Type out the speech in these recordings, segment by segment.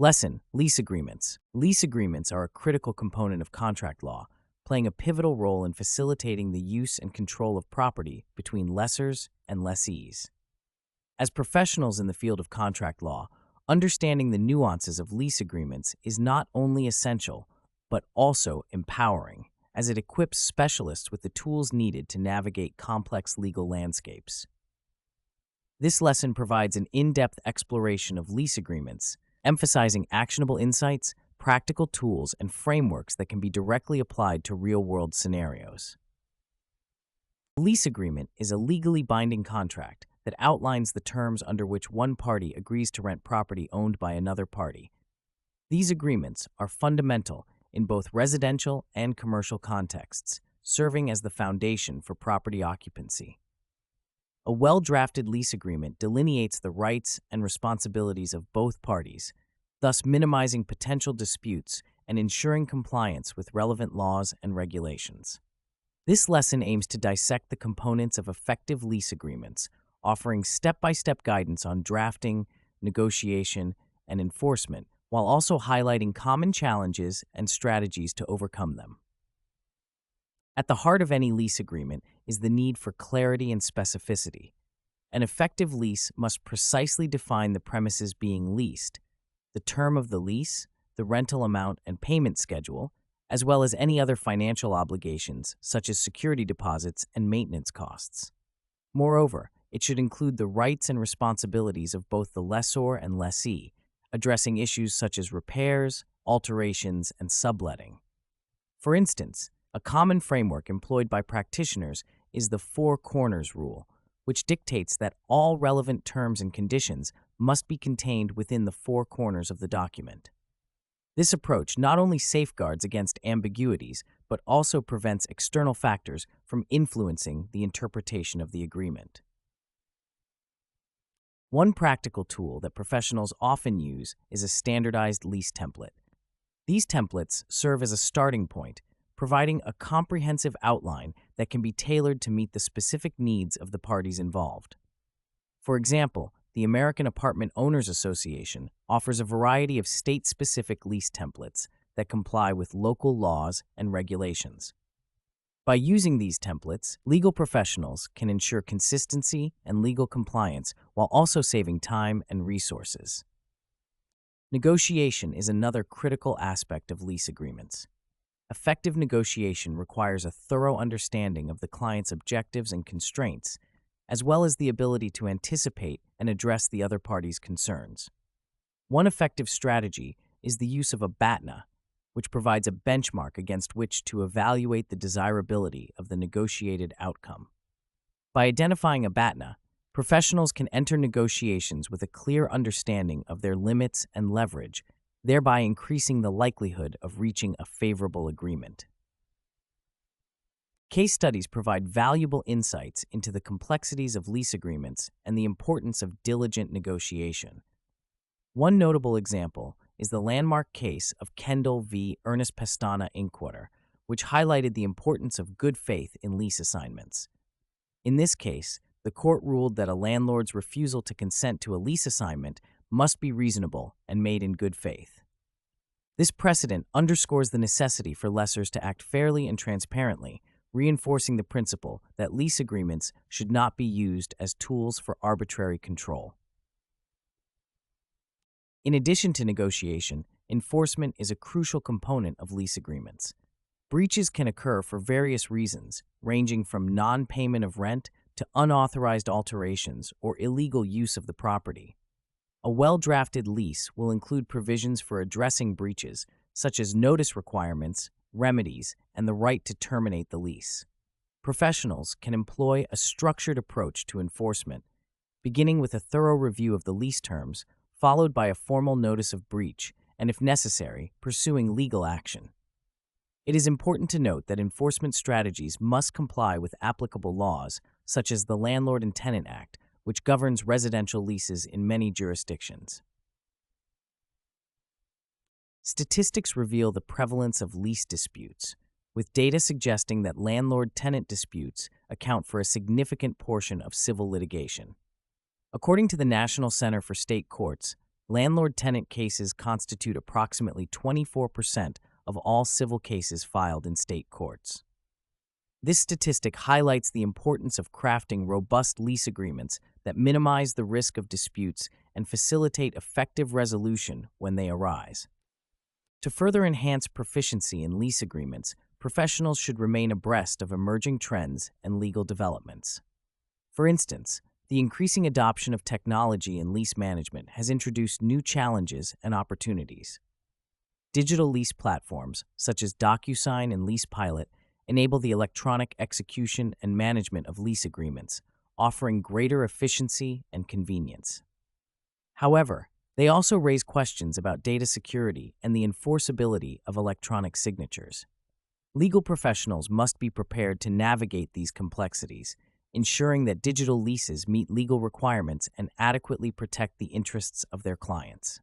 Lesson: Lease agreements. Lease agreements are a critical component of contract law, playing a pivotal role in facilitating the use and control of property between lessors and lessees. As professionals in the field of contract law, understanding the nuances of lease agreements is not only essential, but also empowering, as it equips specialists with the tools needed to navigate complex legal landscapes. This lesson provides an in-depth exploration of lease agreements, emphasizing actionable insights, practical tools, and frameworks that can be directly applied to real-world scenarios. A lease agreement is a legally binding contract that outlines the terms under which one party agrees to rent property owned by another party. These agreements are fundamental in both residential and commercial contexts, serving as the foundation for property occupancy. A well-drafted lease agreement delineates the rights and responsibilities of both parties, thus minimizing potential disputes and ensuring compliance with relevant laws and regulations. This lesson aims to dissect the components of effective lease agreements, offering step-by-step guidance on drafting, negotiation, and enforcement, while also highlighting common challenges and strategies to overcome them. At the heart of any lease agreement is the need for clarity and specificity. An effective lease must precisely define the premises being leased, the term of the lease, the rental amount and payment schedule, as well as any other financial obligations such as security deposits and maintenance costs. Moreover, it should include the rights and responsibilities of both the lessor and lessee, addressing issues such as repairs, alterations, and subletting. For instance, a common framework employed by practitioners is the Four Corners Rule, which dictates that all relevant terms and conditions must be contained within the four corners of the document. This approach not only safeguards against ambiguities, but also prevents external factors from influencing the interpretation of the agreement. One practical tool that professionals often use is a standardized lease template. These templates serve as a starting point, providing a comprehensive outline that can be tailored to meet the specific needs of the parties involved. For example, the American Apartment Owners Association offers a variety of state-specific lease templates that comply with local laws and regulations. By using these templates, legal professionals can ensure consistency and legal compliance while also saving time and resources. Negotiation is another critical aspect of lease agreements. Effective negotiation requires a thorough understanding of the client's objectives and constraints, as well as the ability to anticipate and address the other party's concerns. One effective strategy is the use of a BATNA, which provides a benchmark against which to evaluate the desirability of the negotiated outcome. By identifying a BATNA, professionals can enter negotiations with a clear understanding of their limits and leverage, thereby increasing the likelihood of reaching a favorable agreement. Case studies provide valuable insights into the complexities of lease agreements and the importance of diligent negotiation. One notable example is the landmark case of Kendall v. Ernest Pestana Inkwater, which highlighted the importance of good faith in lease assignments. In this case, the court ruled that a landlord's refusal to consent to a lease assignment must be reasonable and made in good faith. This precedent underscores the necessity for lessors to act fairly and transparently, reinforcing the principle that lease agreements should not be used as tools for arbitrary control. In addition to negotiation, enforcement is a crucial component of lease agreements. Breaches can occur for various reasons, ranging from non-payment of rent to unauthorized alterations or illegal use of the property. A well-drafted lease will include provisions for addressing breaches, such as notice requirements, remedies, and the right to terminate the lease. Professionals can employ a structured approach to enforcement, beginning with a thorough review of the lease terms, followed by a formal notice of breach, and if necessary, pursuing legal action. It is important to note that enforcement strategies must comply with applicable laws, such as the Landlord and Tenant Act, which governs residential leases in many jurisdictions. Statistics reveal the prevalence of lease disputes, with data suggesting that landlord-tenant disputes account for a significant portion of civil litigation. According to the National Center for State Courts, landlord-tenant cases constitute approximately 24% of all civil cases filed in state courts. This statistic highlights the importance of crafting robust lease agreements that minimize the risk of disputes and facilitate effective resolution when they arise. To further enhance proficiency in lease agreements, professionals should remain abreast of emerging trends and legal developments. For instance, the increasing adoption of technology in lease management has introduced new challenges and opportunities. Digital lease platforms, such as DocuSign and LeasePilot, enable the electronic execution and management of lease agreements, offering greater efficiency and convenience. However, they also raise questions about data security and the enforceability of electronic signatures. Legal professionals must be prepared to navigate these complexities, ensuring that digital leases meet legal requirements and adequately protect the interests of their clients.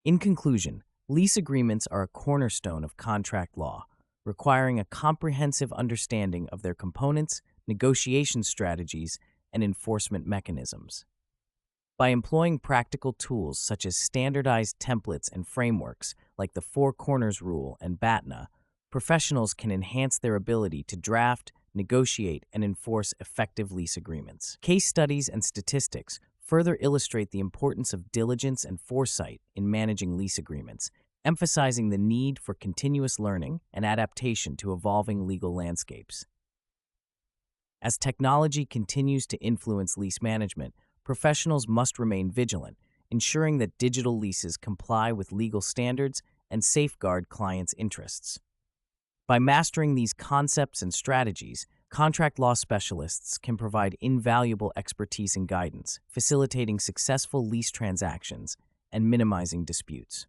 In conclusion, lease agreements are a cornerstone of contract law, requiring a comprehensive understanding of their components, negotiation strategies, and enforcement mechanisms. By employing practical tools such as standardized templates and frameworks like the Four Corners Rule and BATNA, professionals can enhance their ability to draft, negotiate, and enforce effective lease agreements. Case studies and statistics further illustrate the importance of diligence and foresight in managing lease agreements, emphasizing the need for continuous learning and adaptation to evolving legal landscapes. As technology continues to influence lease management, professionals must remain vigilant, ensuring that digital leases comply with legal standards and safeguard clients' interests. By mastering these concepts and strategies, contract law specialists can provide invaluable expertise and guidance, facilitating successful lease transactions and minimizing disputes.